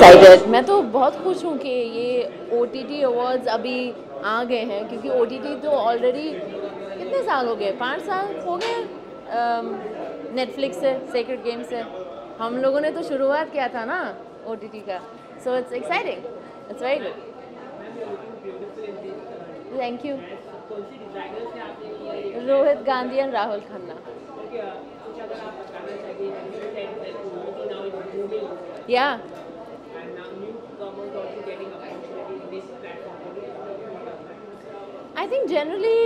excited? मैं तो बहुत खुश हूँ कि ये OTT अवार्ड्स अभी आ गए हैं, क्योंकि OTT तो ऑलरेडी कितने साल हो गए, 5 साल हो गए नेटफ्लिक्स से, सेक्रेड गेम से। हम लोगों ने तो शुरुआत किया था ना OTT का, so it's exciting, it's very good. Thank you. Rohit Gandhi and Rahul Khanna. Yeah. I think generally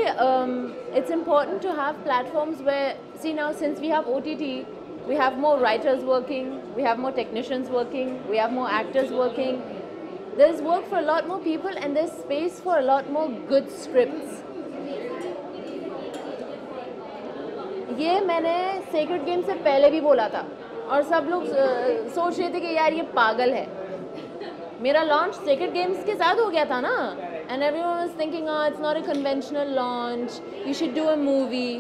it's important to have platforms where, see now since we have OTT, we have more writers working, we have more technicians working, we have more actors working. There's work for a lot more people and there's space for a lot more good scripts. ये मैंने sacred game से पहले भी बोला था और सब लोग सोच रहे थे कि यार ये पागल है। मेरा लॉन्च सेक्रेड गेम्स के साथ हो गया था ना, and everyone was thinking, oh, it's not a conventional launch, you should do a movie.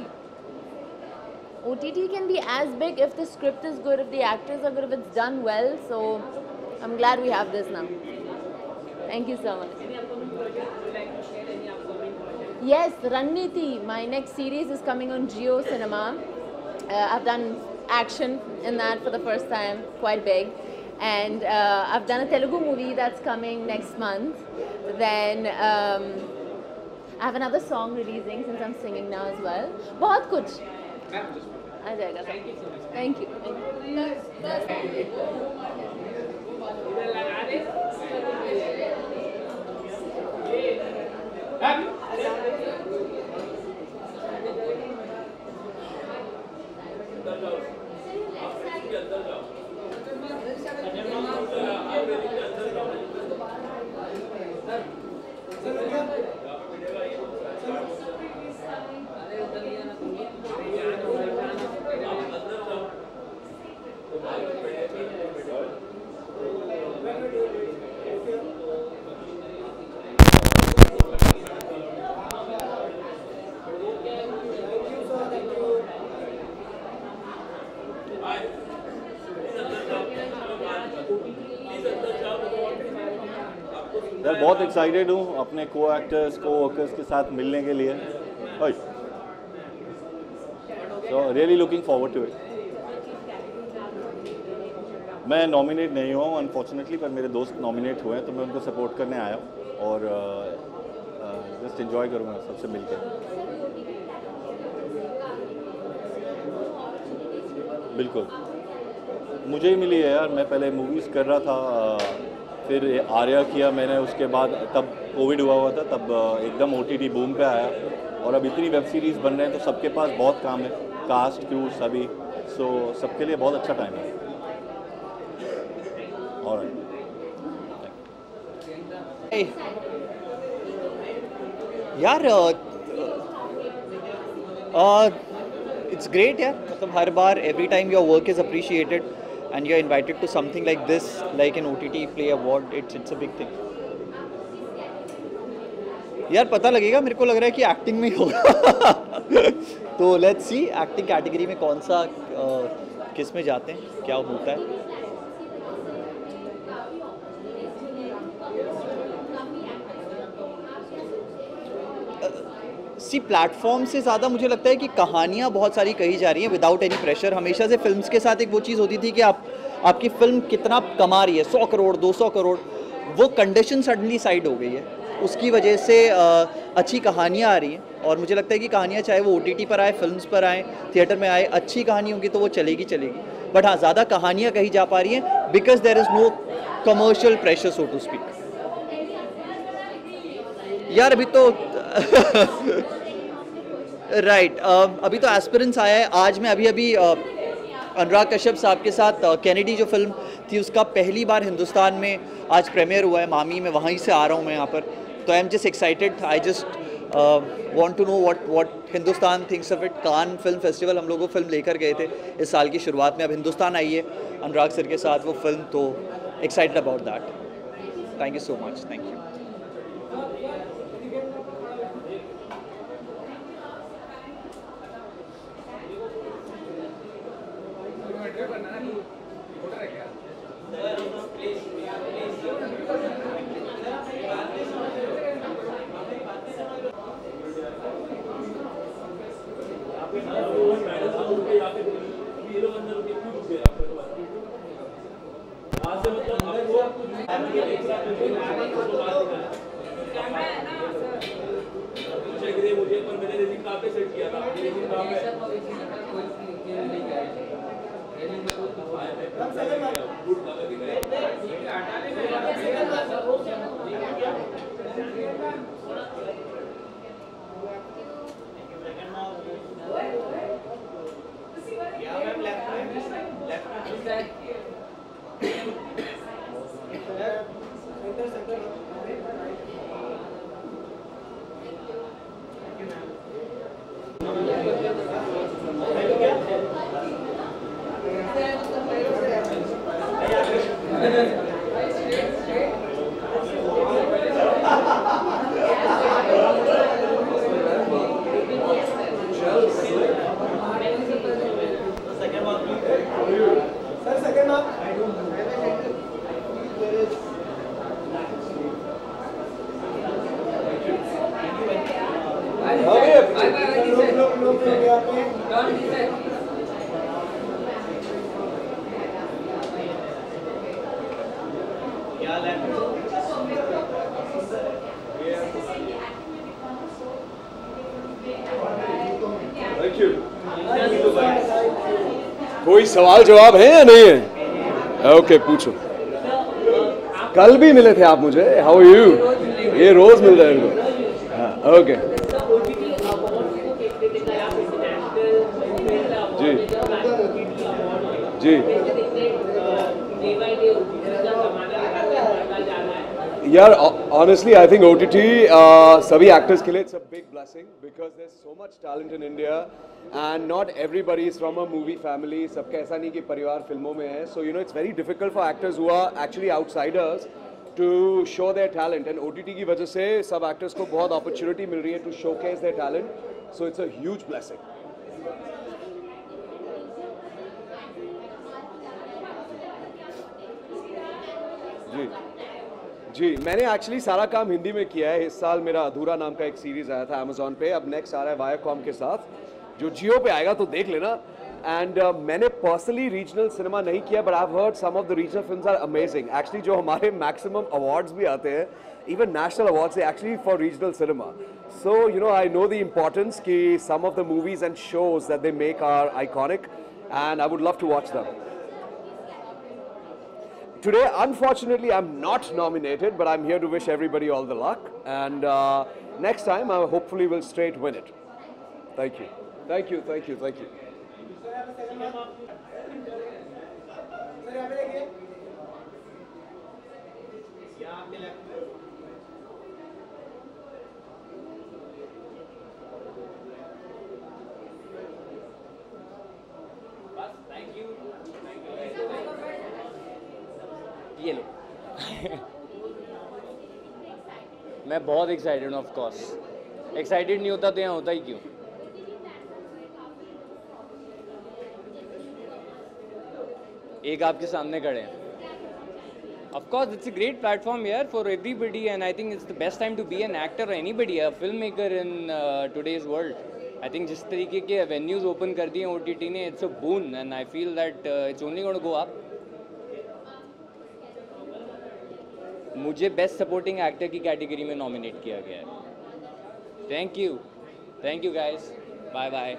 OTT can be as big if the script is good, if the actors are good, if it's done well, so I'm glad we have this now. Thank you so much. Yes, Ranniti, my next series is coming on Jio Cinema. I've done action in that for the first time, quite big. And I've done a Telugu movie that's coming next month. Then I have another song releasing since I'm singing now as well. बहुत कुछ आ जाएगा। Thank you. यार बहुत excited हूँ अपने को actors को workers के साथ मिलने के लिए। So really looking forward to it. मैं नॉमिनेट नहीं हुआ हूँ अनफॉर्चुनेटली, पर मेरे दोस्त नॉमिनेट हुए हैं तो मैं उनको सपोर्ट करने आया हूँ और जस्ट एंजॉय करूँगा सबसे मिलकर। बिल्कुल मुझे ही मिली है यार। मैं पहले मूवीज़ कर रहा था, फिर आर्या किया मैंने, उसके बाद तब कोविड हुआ था, तब एकदम OTT बूम पे आया और अब इतनी वेब सीरीज़ बन रहे हैं तो सबके पास बहुत काम है, कास्ट क्रू सभी, सो सबके लिए बहुत अच्छा टाइम है। ऑलराइट, यार इट्स ग्रेट यार, मतलब हर बार every time your work is appreciated and you're invited to something like this, like an OTT Play Award, it's a big thing. यार पता लगेगा, मेरे को लग रहा है कि एक्टिंग में ही होगा तो लेट्स सी एक्टिंग कैटेगरी में कौन सा किस में जाते हैं, क्या होता है। सी प्लेटफॉर्म से ज़्यादा मुझे लगता है कि कहानियाँ बहुत सारी कही जा रही हैं विदाउट एनी प्रेशर। हमेशा से फिल्म्स के साथ एक वो चीज़ होती थी कि आपकी फिल्म कितना कमा रही है, 100 करोड़ 200 करोड़, वो कंडीशन सडनली साइड हो गई है। उसकी वजह से अच्छी कहानियाँ आ रही हैं और मुझे लगता है कि कहानियाँ चाहे वो OTT पर आए, फिल्म्स पर आए, थिएटर में आए, अच्छी कहानी होगी तो वो चलेगी। बट हाँ, ज़्यादा कहानियाँ कही जा पा रही हैं because there is no commercial pressure so to speak. यार अभी तो राइट अभी तो एस्पिरेंट्स आया है। आज मैं अभी अनुराग कश्यप साहब के साथ कैनेडी जो फिल्म थी उसका पहली बार हिंदुस्तान में आज प्रीमियर हुआ है मामी में, वहीं से आ रहा हूँ मैं यहाँ पर, तो I am just excited. I just want to know what Hindustan thinks of it. Cannes film festival हम लोग वो फिल्म लेकर गए थे इस साल की शुरुआत में, अब हिंदुस्तान आई है अनुराग सर के साथ वो फिल्म, तो excited about that. Thank you so much, thank you. बनाना नहीं, ऑर्डर है क्या? कोई सवाल जवाब है या नहीं है? ओके पूछो। कल भी मिले थे आप मुझे। How are you? ये रोज मिल रहे हैं। हाँ ओके जी जी। यार ऑनेस्टली आई थिंक OTT सभी एक्टर्स के लिए it's a big blessing because there is so much talent in India and not everybody is from a movie family. सबका ऐसा नहीं कि परिवार फिल्मों में है। So you know it's very difficult for actors who are actually outsiders to show their talent and OTT की वजह से सब एक्टर्स को बहुत अपॉर्चुनिटी मिल रही है to showcase their talent. So it's a huge blessing. जी जी मैंने एक्चुअली सारा काम हिंदी में किया है। इस साल मेरा अधूरा नाम का एक सीरीज आया था अमेजोन पे। अब नेक्स्ट आ रहा है वायाकॉम के साथ, जो जियो पे आएगा तो देख लेना। एंड मैंने पर्सनली रीजनल सिनेमा नहीं किया but I have heard some of the regional films are amazing. Actually जो हमारे मैक्सिमम अवार्ड्स भी आते हैं, even national awards actually for regional cinema. So you know I know the importance कि some of the movies and shows that they make are iconic and I would love to watch them. Today, unfortunately, I'm not nominated, but I'm here to wish everybody all the luck. And next time, I hopefully will straight win it. Thank you. Thank you, thank you, thank you. ये लो। मैं बहुत excited हूँ। Of course excited नहीं होता तो यहाँ होता ही क्यों। एक आपके सामने खड़े हैं। Of course, it's a great platform here for everybody, and I think it's the best time to be an actor or anybody, a filmmaker in today's world. I think जिस तरीके के avenues open कर दिए OTT ने, it's a boon, and I feel that it's only going to go up. मुझे best supporting actor की category में nominate किया गया है। Thank you guys, bye bye.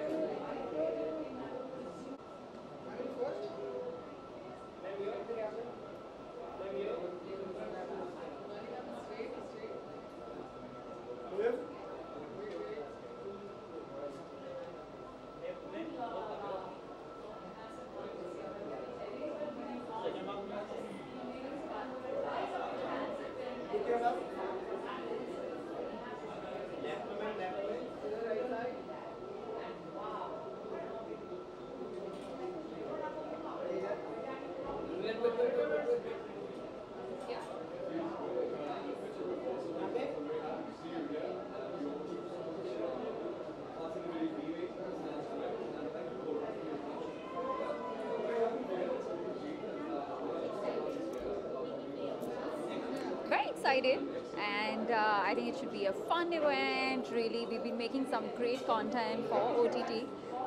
Very excited, and I think it should be a fun event. Really, we've been making some great content for OTT,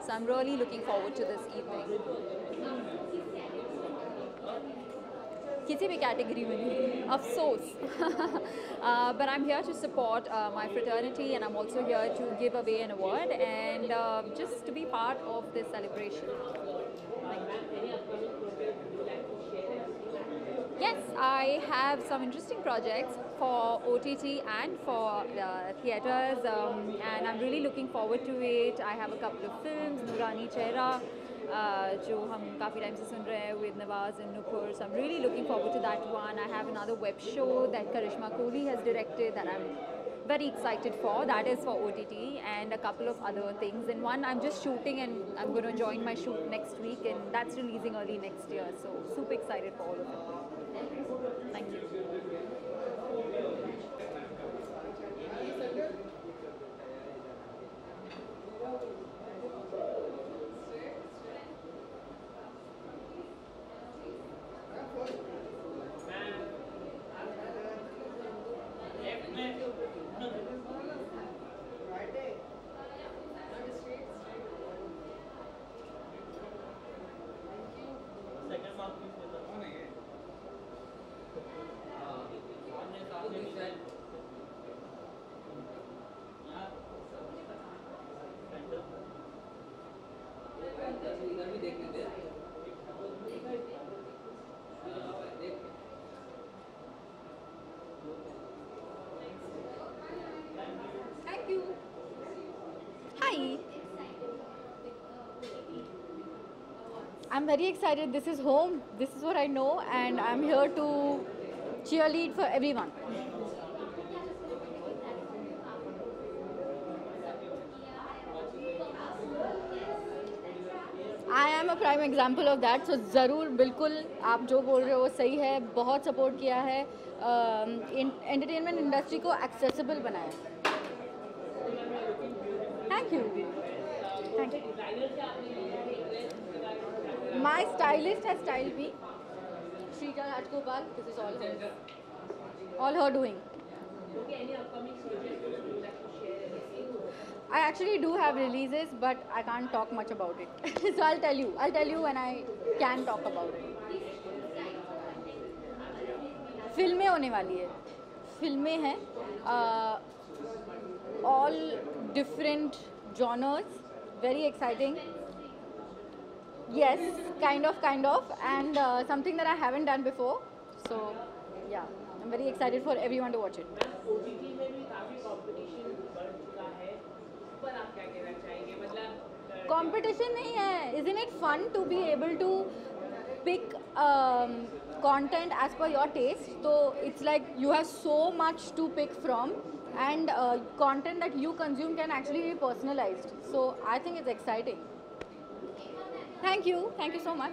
So I'm really looking forward to this evening. किसी भी category में नहीं, अफसोस. But I'm here to support my fraternity, and I'm also here to give away an award and just to be part of this celebration. Yes, I have some interesting projects for OTT and for theatres, and I'm really looking forward to it. I have a couple of films, Nurani Chehra, जो हम काफ़ी time से सुन रहे हैं, with Nawaz and Nupur. So I'm really looking forward to that one. I have another web show that Karishma Kohli has directed that I'm very excited for. That is for OTT, and a couple of other things. And one I'm just shooting, and I'm going to join my shoot next week, and that's releasing early next year. So super excited for all of it. Thank you. Thank you. Hi. I'm very excited. This is home. This is what I know, and I'm here to cheerlead for everyone. I am a prime example of that. So ज़रूर बिल्कुल आप जो बोल रहे हो वो सही है. बहुत सपोर्ट किया है, एंटरटेनमेंट इंडस्ट्री को एक्सेसिबल बनाया. Thank you. Thank you. My stylist has styled me. Shrija Rajgopal. This is all her. All her doing. I actually do have releases, but I can't talk much about it. So I'll tell you. I'll tell you when I can talk about it. फिल्में होने वाली है. फिल्में हैं. All different genres. Very exciting. Yes, kind of, and something that I haven't done before. So, yeah, I'm very excited for everyone to watch it. Competition नहीं है. Isn't it fun to be able to pick content as per your taste? So it's like you have so much to pick from, and content that you consume can actually be personalized. So I think it's exciting. Thank you so much.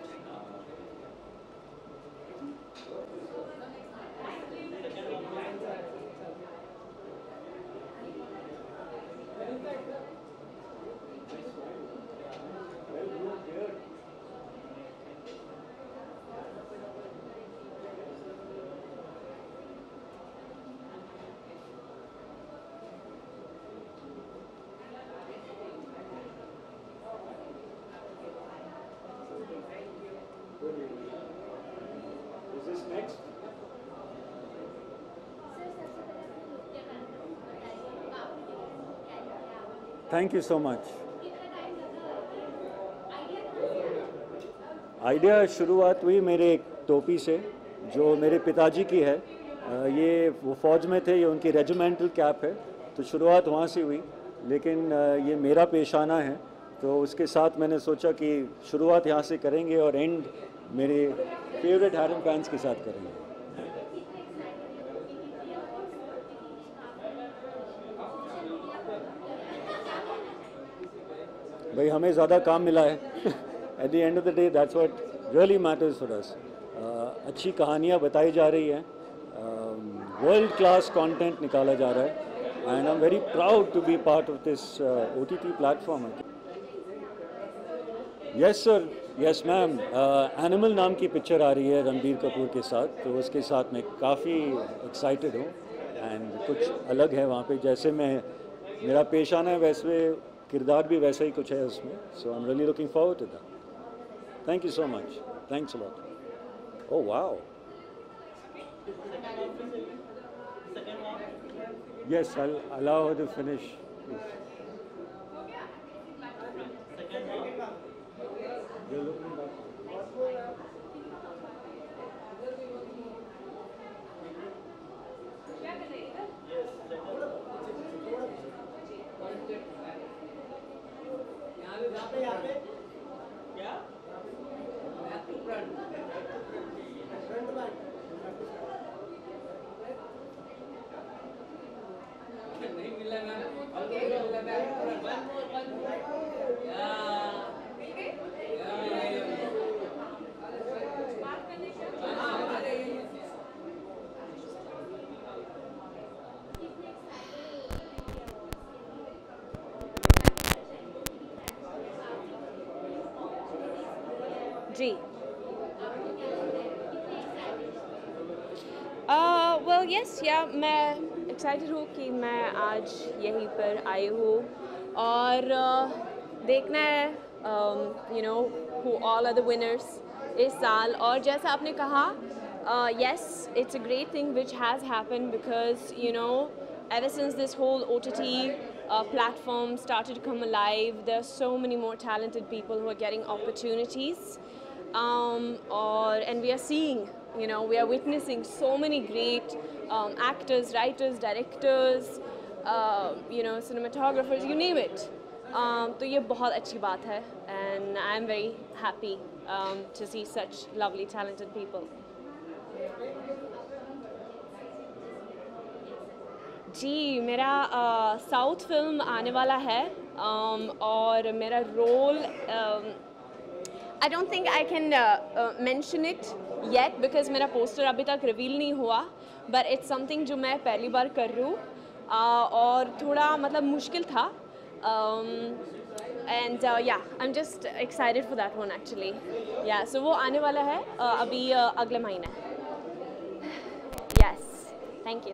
Is this next? Thank you so much. Idea शुरुआत हुई मेरे एक टोपी से जो मेरे पिताजी की है. ये वो फ़ौज में थे, ये उनकी रेजिमेंटल कैप है, तो शुरुआत वहाँ से हुई. लेकिन ये मेरा पेशाना है, तो उसके साथ मैंने सोचा कि शुरुआत यहाँ से करेंगे और एंड मेरे फेवरेट हैरम पैंट्स के साथ करेंगे. भाई हमें ज़्यादा काम मिला है. At the end of the day that's what really matters for us. अच्छी कहानियाँ बताई जा रही हैं, वर्ल्ड क्लास कंटेंट निकाला जा रहा है, and I am very proud to be part of this OTT platform. Yes sir, yes ma'am. Animal नाम की पिक्चर आ रही है रणबीर कपूर के साथ, तो उसके साथ मैं काफ़ी एक्साइटेड हूँ, एंड कुछ अलग है वहाँ पे. जैसे मैं मेरा पेशाना है वैसे किरदार भी वैसा ही कुछ है उसमें. So I am really looking forward to that. Thank you so much. Thanks a lot. Oh wow. Yes, I'll allow her to finish. Please. You're looking back. जी. वेल यस या मैं एक्साइटेड हूँ कि मैं आज यहीं पर आई हूँ और देखना है you know who all are the winners इस साल. और जैसा आपने कहा yes, it's a great thing which has happened because you know ever since this whole OTT platform started to come alive, there are so many more talented people who are getting opportunities. And we are seeing, you know, we are witnessing so many great actors, writers, directors, you know, cinematographers, you name it. तो ये बहुत अच्छी बात है and I am very happy to see such lovely talented people. जी मेरा south film आने वाला है और मेरा role I don't think I can mention it yet because मेरा पोस्टर अभी तक रिवील नहीं हुआ बट इट्स समथिंग जो मैं पहली बार कर रही हूँ और थोड़ा मतलब मुश्किल था एंड या आई am just excited for that one actually या सो वो आने वाला है अभी अगले महीने. Yes thank you.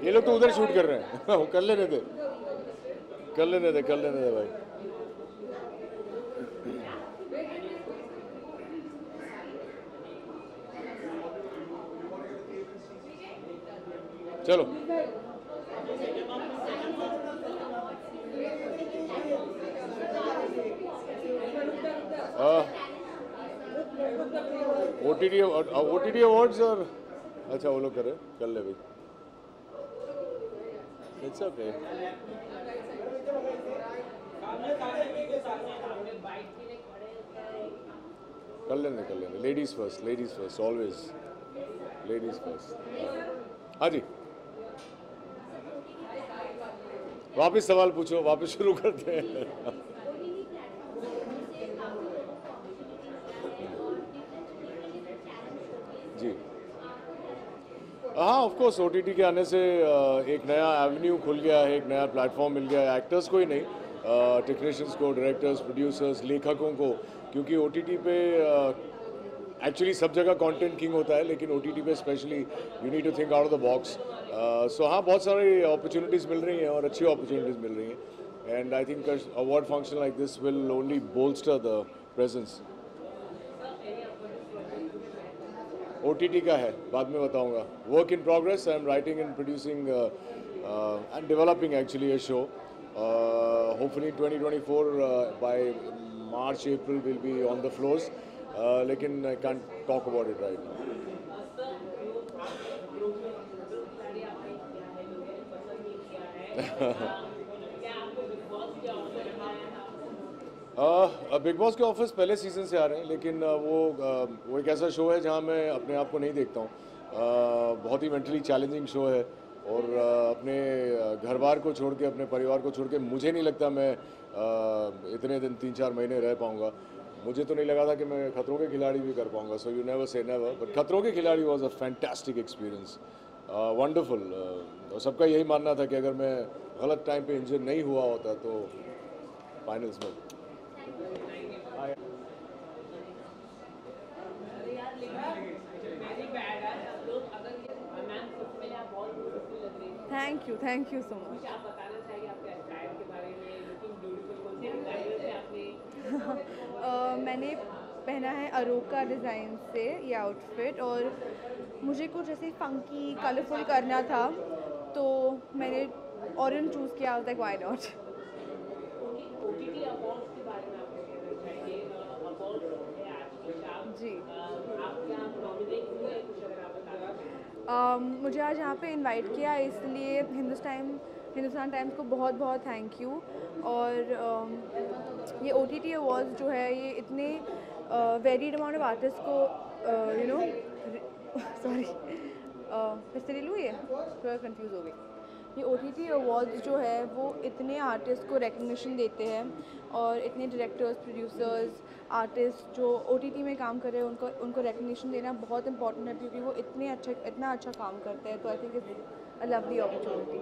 ये लोग तो उधर शूट कर रहे हैं. कर लेने दे भाई. चलो OTT अवार्ड्स और अच्छा वो लोग कर ले भाई. It's okay. कर लेने. Ladies first, always. Ladies first. हाँ जी. वापस सवाल पूछो, वापस शुरू करते हैं. जी हाँ ऑफ कोर्स OTT के आने से एक नया एवेन्यू खुल गया है, एक नया प्लेटफॉर्म मिल गया है एक्टर्स को ही नहीं, टेक्नीशियंस को, डायरेक्टर्स, प्रोड्यूसर्स, लेखकों को, क्योंकि OTT पे एक्चुअली सब जगह कंटेंट किंग होता है लेकिन OTT पे specially you need to think out of the box. So हाँ बहुत सारी अपॉर्चुनिटीज़ मिल रही हैं और अच्छी अपॉर्चुनिटीज़ मिल रही हैं and I think award function like this will only bolster the presence. OTT का है बाद में बताऊंगा. Work in progress. I am writing and producing and developing actually a show. Hopefully 2024 by March April will be on the floors. लेकिन I can't talk about it right now. Big boss के offers पहले season से आ रहे हैं लेकिन वो एक ऐसा शो है जहां मैं अपने आप को नहीं देखता हूँ. बहुत ही मेंटली चैलेंजिंग शो है और अपने घर बार को छोड़ के, अपने परिवार को छोड़ के मुझे नहीं लगता मैं इतने दिन 3-4 महीने रह पाऊँगा. मुझे तो नहीं लगा था कि मैं खतरों के खिलाड़ी भी कर पाऊँगा. So you never say never, but खतरों के खिलाड़ी was a fantastic experience. Wonderful. और सबका यही मानना था कि अगर मैं गलत टाइम पे इंजर नहीं हुआ होता तो फाइनल्स में। Thank you so much. मैंने पहना है अरोका डिज़ाइन से ये आउटफिट, और मुझे कुछ ऐसे फंकी कलरफुल करना था तो मैंने ऑरेंज चूज़ किया, लाइक व्हाई नॉट। जी मुझे आज यहाँ पे इनवाइट किया, इसलिए हिंदुस्तान टाइम्स को बहुत बहुत थैंक यू। और ये OTT अवार्ड्स जो है ये इतने वेरीड अमाउंट ऑफ आर्टिस्ट को यू नो सॉरी फिर से ले लूँ, ये थोड़ा कंफ्यूज हो गई। ये OTT अवार्ड्स जो है वो इतने आर्टिस्ट को रिकग्निशन देते हैं, और इतने डायरेक्टर्स, प्रोड्यूसर्स, आर्टिस्ट जो OTT में काम कर रहे हैं उनको रिकग्निशन देना बहुत इंपॉर्टेंट है, क्योंकि वो इतना अच्छा काम करते हैं। तो I think it's a lovely opportunity.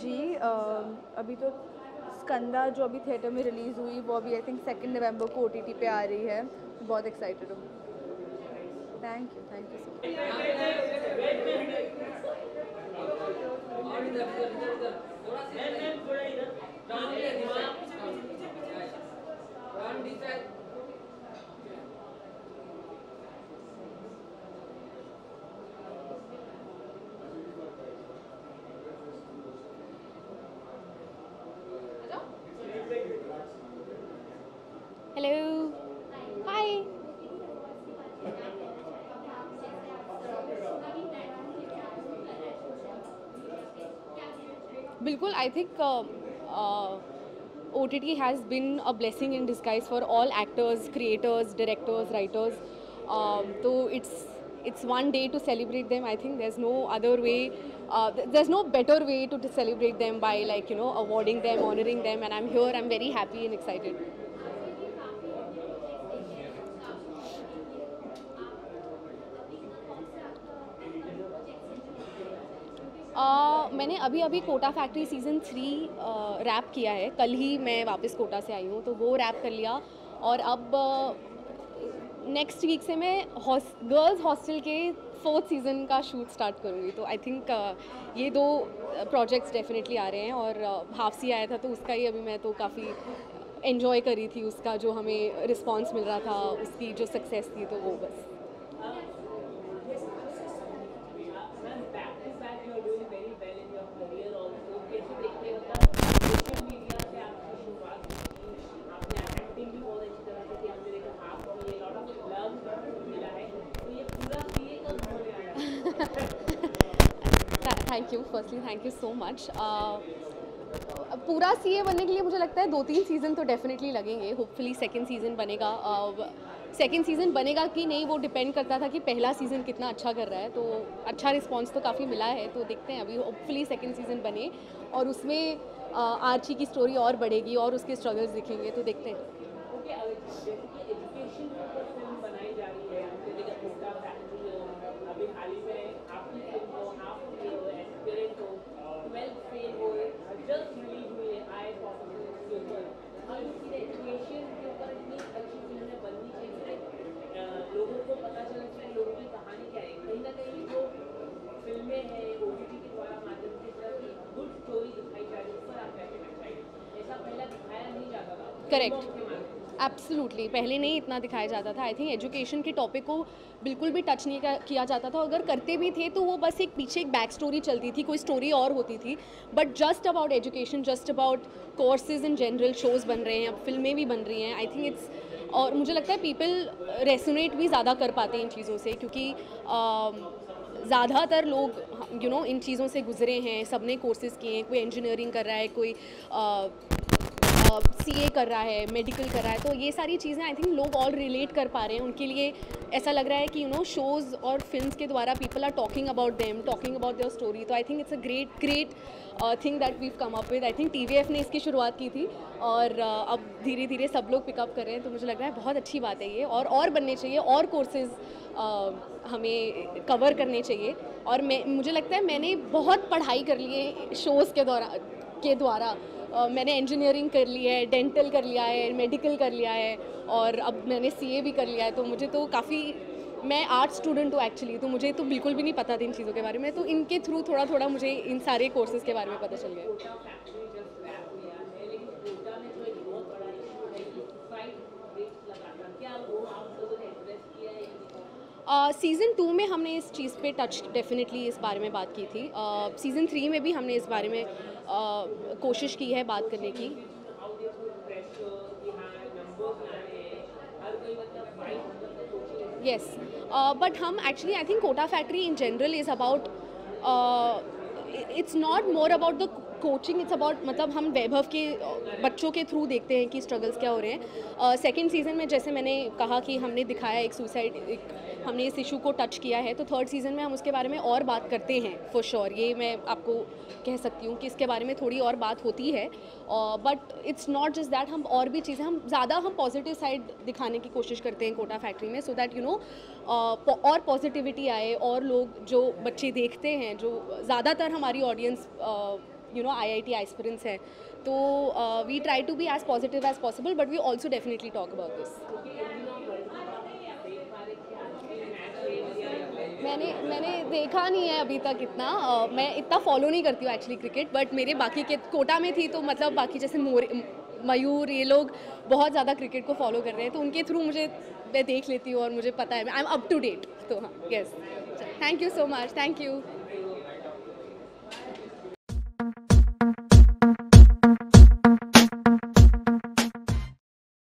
जी अभी तो स्कंदा जो अभी थिएटर में रिलीज़ हुई वो अभी आई थिंक 2 नवंबर को OTT पे आ रही है। बहुत एक्साइटेड हूँ। Thank you so much. Hello. Hi. बिल्कुल, I think OTT has been a blessing in disguise for all actors, creators, directors, writers. So it's one day to celebrate them. I think there's no other way. There's no better way to celebrate them by, like, you know, awarding them, honoring them. And I'm here. I'm very happy and excited. मैंने अभी Kota factory season 3 rap किया है। कल ही मैं वापस कोटा से आई हूँ, तो वो रैप कर लिया। और अब नेक्स्ट वीक से मैं गर्ल्स हॉस्टल के 4th सीज़न का शूट स्टार्ट करूँगी। तो आई थिंक ये 2 प्रोजेक्ट्स डेफिनेटली आ रहे हैं। और हाफसी आया था तो उसका ही अभी मैं तो काफ़ी एंजॉय करी थी, उसका जो हमें रिस्पॉन्स मिल रहा था, उसकी जो सक्सेस थी, तो वो बस। Thank you, firstly thank you so much. पूरा CA बनने के लिए मुझे लगता है 2-3 सीज़न तो डेफिनेटली लगेंगे। होपफुली सेकंड सीज़न बनेगा। सेकंड सीज़न बनेगा कि नहीं वो डिपेंड करता था कि पहला सीज़न कितना अच्छा कर रहा है। तो अच्छा रिस्पांस तो काफ़ी मिला है, तो देखते हैं अभी। होपफुली सेकंड सीज़न बने और उसमें आर्ची की स्टोरी और बढ़ेगी और उसके स्ट्रगल्स दिखेंगे, तो देखते हैं। करेक्ट, एब्सोल्युटली पहले नहीं इतना दिखाया जाता था। आई थिंक एजुकेशन के टॉपिक को बिल्कुल भी टच नहीं किया जाता था। अगर करते भी थे तो वो बस एक पीछे एक बैक स्टोरी चलती थी, कोई स्टोरी और होती थी। But just about education, just about courses in general shows बन रहे हैं, अब फिल्में भी बन रही हैं। आई थिंक इट्स, और मुझे लगता है पीपल रेसोनेट भी ज़्यादा कर पाते हैं इन चीज़ों से, क्योंकि ज़्यादातर लोग इन चीज़ों से गुजरे हैं। सब ने कोर्सेज़ किए हैं, कोई इंजीनियरिंग कर रहा है, कोई CA कर रहा है, मेडिकल कर रहा है, तो ये सारी चीज़ें आई थिंक लोग ऑल रिलेट कर पा रहे हैं. उनके लिए ऐसा लग रहा है कि शोज़ और फिल्म्स के द्वारा people are talking about them, talking about their story. तो I think it's a great thing that we've come up with. I think TVF ने इसकी शुरुआत की थी और अब धीरे धीरे सब लोग पिकअप कर रहे हैं. तो मुझे लग रहा है बहुत अच्छी बात है ये, और बनने चाहिए, और कोर्सेज हमें कवर करने चाहिए. और मुझे लगता है मैंने बहुत पढ़ाई कर ली है शोज़ के द्वारा. मैंने इंजीनियरिंग कर ली है, डेंटल कर लिया है, मेडिकल कर लिया है, और अब मैंने CA भी कर लिया है. तो मुझे तो काफ़ी, मैं आर्ट स्टूडेंट हूँ एक्चुअली, तो मुझे तो बिल्कुल भी नहीं पता था इन चीज़ों के बारे में. तो इनके थ्रू थोड़ा मुझे इन सारे कोर्सेज़ के बारे में पता चल गया. सीज़न 2 में हमने इस चीज़ पे टच डेफिनेटली इस बारे में बात की थी. सीज़न 3 में भी हमने इस बारे में कोशिश की है बात करने की. Yes, but हम actually I think Kota Factory in general is about it's not more about the coaching, it's about, मतलब हम वैभव के बच्चों के थ्रू देखते हैं कि स्ट्रगल्स क्या हो रहे हैं. सेकंड सीज़न में जैसे मैंने कहा कि हमने दिखाया एक सुसाइड, हमने इस इशू को टच किया है. तो थर्ड सीज़न में हम उसके बारे में और बात करते हैं फॉर श्योर. ये मैं आपको कह सकती हूँ कि इसके बारे में थोड़ी और बात होती है. But it's not just that, हम और भी चीज़ें, हम ज़्यादा पॉजिटिव साइड दिखाने की कोशिश करते हैं कोटा फैक्ट्री में, सो दैट और पॉजिटिविटी आए, और लोग जो बच्चे देखते हैं, जो ज़्यादातर हमारी ऑडियंस IIT एस्पिरेंट्स है, तो we try to be as positive as possible, but we also definitely talk about this. मैंने देखा नहीं है अभी तक इतना, मैं इतना फॉलो नहीं करती हूँ एक्चुअली क्रिकेट, बट मेरे बाकी के कोटा में थी, तो मतलब बाकी जैसे मयूर, ये लोग बहुत ज़्यादा क्रिकेट को फॉलो कर रहे हैं, तो उनके थ्रू मैं देख लेती हूँ और मुझे पता है, I am up to date. तो हाँ, yes, thank you so much, thank you.